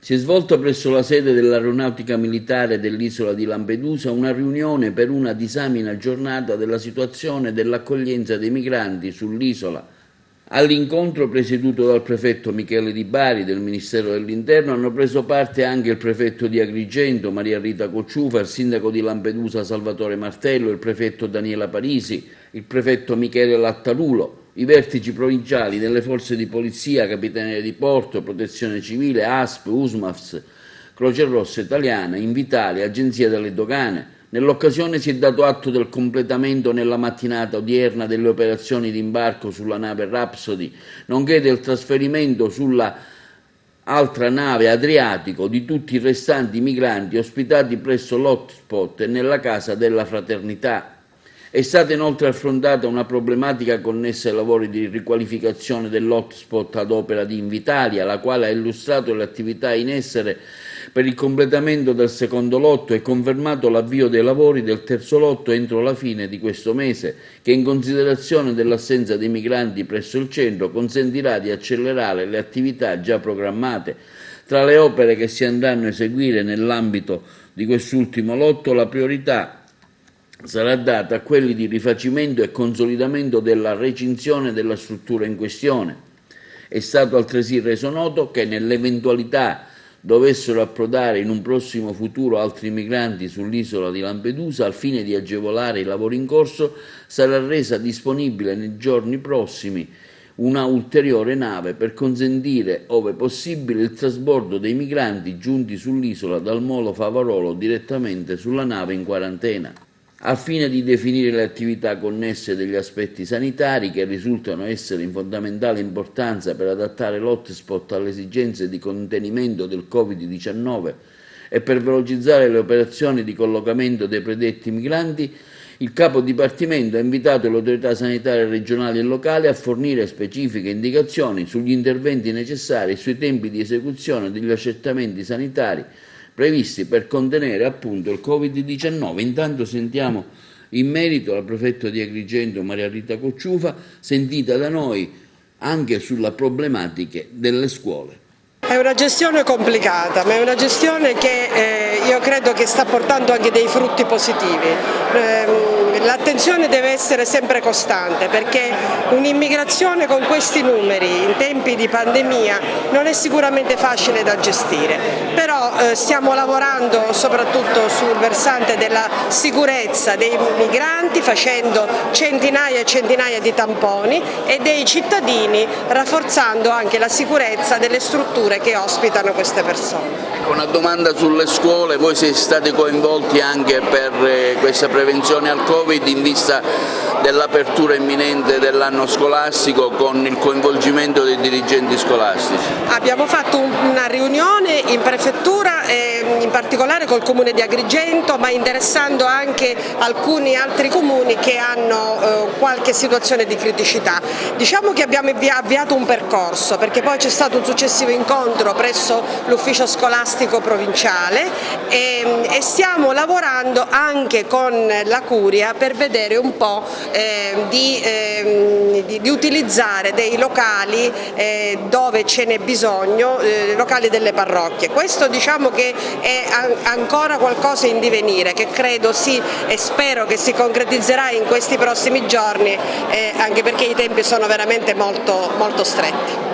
Si è svolta presso la sede dell'Aeronautica Militare dell'isola di Lampedusa una riunione per una disamina aggiornata della situazione dell'accoglienza dei migranti sull'isola. All'incontro presieduto dal prefetto Michele Di Bari del Ministero dell'Interno hanno preso parte anche il prefetto di Agrigento Maria Rita Cocciufa, il sindaco di Lampedusa Salvatore Martello, il prefetto Daniela Parisi, il prefetto Michele Lattalulo, i vertici provinciali delle forze di polizia, Capitaneria di Porto, Protezione Civile, ASP, USMAFS, Croce Rossa Italiana, Invitalia, Agenzia delle Dogane. Nell'occasione si è dato atto del completamento nella mattinata odierna delle operazioni di imbarco sulla nave Rhapsody, nonché del trasferimento sulla altra nave Adriatico di tutti i restanti migranti ospitati presso l'hotspot e nella Casa della Fraternità. È stata inoltre affrontata una problematica connessa ai lavori di riqualificazione dell'hotspot ad opera di Invitalia, la quale ha illustrato le attività in essere per il completamento del secondo lotto e confermato l'avvio dei lavori del terzo lotto entro la fine di questo mese, che in considerazione dell'assenza dei migranti presso il centro consentirà di accelerare le attività già programmate. Tra le opere che si andranno a eseguire nell'ambito di quest'ultimo lotto, la priorità sarà data a quelli di rifacimento e consolidamento della recinzione della struttura in questione. È stato altresì reso noto che nell'eventualità dovessero approdare in un prossimo futuro altri migranti sull'isola di Lampedusa, al fine di agevolare i lavori in corso, sarà resa disponibile nei giorni prossimi una ulteriore nave per consentire, ove possibile, il trasbordo dei migranti giunti sull'isola dal molo Favarolo direttamente sulla nave in quarantena. Al fine di definire le attività connesse degli aspetti sanitari che risultano essere in fondamentale importanza per adattare l'hotspot alle esigenze di contenimento del Covid-19 e per velocizzare le operazioni di collocamento dei predetti migranti, il capo dipartimento ha invitato le autorità sanitarie regionali e locali a fornire specifiche indicazioni sugli interventi necessari e sui tempi di esecuzione degli accertamenti sanitari previsti per contenere appunto il Covid-19. Intanto sentiamo in merito la prefetta di Agrigento Maria Rita Cocciufa, sentita da noi anche sulla problematica delle scuole. È una gestione complicata, ma è una gestione che io credo che sta portando anche dei frutti positivi. L'attenzione deve essere sempre costante, perché un'immigrazione con questi numeri in tempi di pandemia non è sicuramente facile da gestire, però stiamo lavorando soprattutto sul versante della sicurezza dei migranti, facendo centinaia e centinaia di tamponi, e dei cittadini, rafforzando anche la sicurezza delle strutture che ospitano queste persone. Una domanda sulle scuole: voi siete stati coinvolti anche per questa prevenzione al Covid in vista dell'apertura imminente dell'anno scolastico, con il coinvolgimento dei dirigenti scolastici? Abbiamo fatto una riunione in prefettura, in particolare col comune di Agrigento, ma interessando anche alcuni altri comuni che hanno qualche situazione di criticità. Diciamo che abbiamo avviato un percorso, perché poi c'è stato un successivo incontro presso l'ufficio scolastico provinciale e stiamo lavorando anche con la Curia per vedere un po' di utilizzare dei locali dove ce n'è bisogno, locali delle parrocchie. Questo diciamo che è ancora qualcosa in divenire, che credo e spero che si concretizzerà in questi prossimi giorni, anche perché i tempi sono veramente molto stretti.